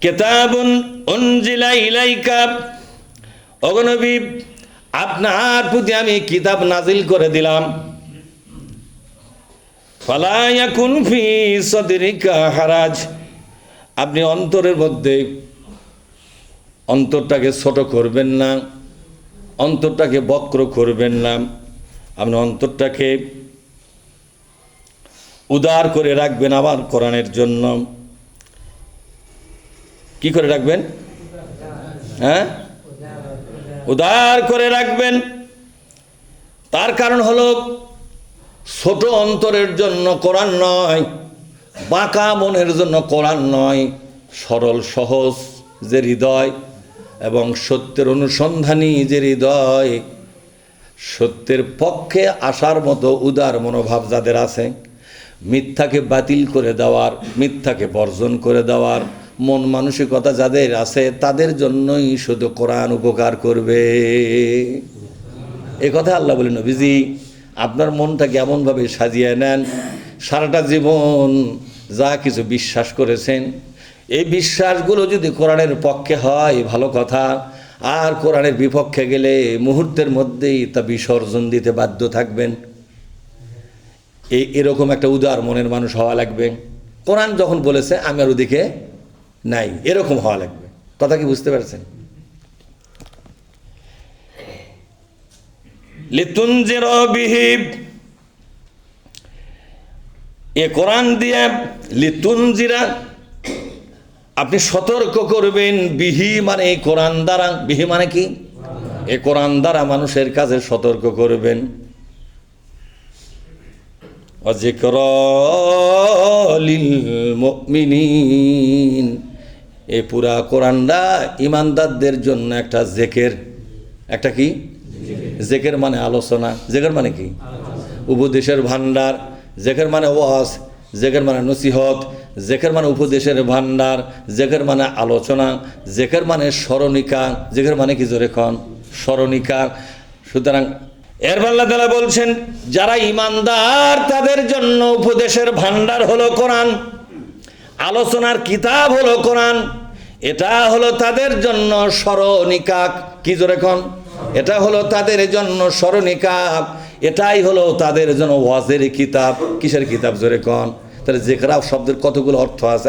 কিতাবুন উনজিলা ইলাইকা, ওগো নবী আপনার প্রতি আমি কিতাব নাজিল করে দিলাম। ফালা ইয়াকুন ফি সাদরিকা হারাজ, আপনি অন্তরের মধ্যে অন্তরটাকে ছোট করবেন না, অন্তরটাকে বক্র করবেন না, আপনি অন্তরটাকে উদার করে রাখবেন আমার কোরআনের জন্য। কি করে রাখবেন? হ্যাঁ, উদার করে রাখবেন। তার কারণ হলো ছোট অন্তরের জন্য কোরআন নয়, বাঁকা মনের জন্য কোরআন নয়, সরল সহজ যে হৃদয় এবং সত্যের অনুসন্ধানী যে হৃদয়, সত্যের পক্ষে আসার মতো উদার মনোভাব যাদের আছে, মিথ্যাকে বাতিল করে দেওয়ার, মিথ্যাকে বর্জন করে দেওয়ার মন মানসিকতা যাদের আছে, তাদের জন্যই শুধু কোরআন উপকার করবে। এ কথা আল্লাহ বলেন, নবীজি আপনার মনটাকে এমনভাবে সাজিয়ে নেন, সারাটা জীবন যা কিছু বিশ্বাস করেছেন এই বিশ্বাসগুলো যদি কোরআনের পক্ষে হয় ভালো কথা, আর কোরআনের বিপক্ষে গেলে মুহূর্তের মধ্যেই তা বিসর্জন দিতে বাধ্য থাকবেন। এরকম একটা উদার মনের মানুষ হওয়া লাগবে। কোরআন যখন বলেছে আমি আর ওদিকে নাই, এরকম হওয়া লাগবে। কথা কি বুঝতে পারছেন? লিতুনজিরা বিহি, এ কোরআন দিয়ে লিতুনজিরা আপনি সতর্ক করবেন, বিহি মানে এই কোরআন দ্বারা, বিহি মানে কি? এই কোরআন দ্বারা মানুষের কাছে সতর্ক করবেন। ওয়াযিকরা লিল মুমিনিন, এই পুরা কোরআনটা ইমানদারদের জন্য একটা জেকের। একটা কি? জেকের মানে আলোচনা। জেকের মানে কি? উপদেশের ভান্ডার। জেকের মানে ওয়াজ, জেকের মানে নসিহত, জেকের মানে উপদেশের ভান্ডার, জেকের মানে আলোচনা, জেকের মানে স্মরণিকা। জেকের মানে কি জোরে কন? স্মরণিকা। সুতরাং এর আল্লাহ তাআলা বলছেন যারা ইমানদার তাদের জন্য উপদেশের ভান্ডার হলো কোরআন, আলোচনার কিতাব হলো কোরআন। এটা হলো তাদের জন্য স্মরণিকা। কি জোরে কন? এটা হলো তাদের জন্য স্মরণিকা, এটাই হলো তাদের জন্য ওয়াজের কিতাব। কিসের কিতাব? জোরে কন। তাহলে জেকরা শব্দের কতগুলো অর্থ আছে।